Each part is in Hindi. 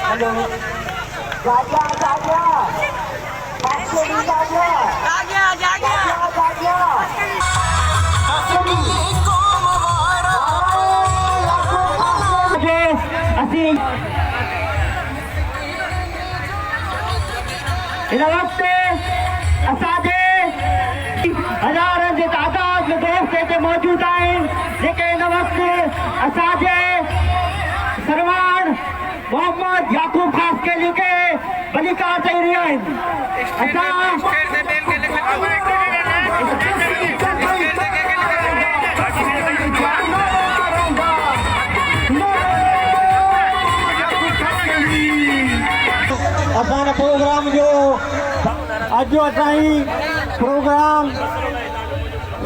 हेलो जागिया जागिया जागिया जागिया इन वक्त असांजे हज़ारनि जे तादाद में दोस्त हिते मौजूद आहिनि जेके इन वक्त असांजे सरवान मोहम्मद याकूब खास के लिए बलिका चई रहिया आहिनि। असां प्रोग्राम जो अज असां प्रोग्राम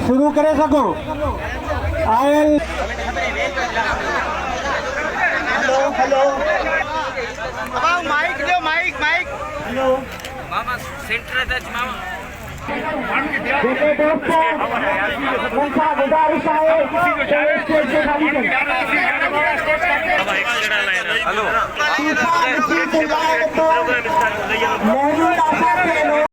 शुरू करे सघूं आयल। हेलो हेलो माइक दो माइक माइक हेलो मामा सेंटर टच मामा जेके दोस्त उनका गुजारिश है स्टेज से खाली हेलो करें।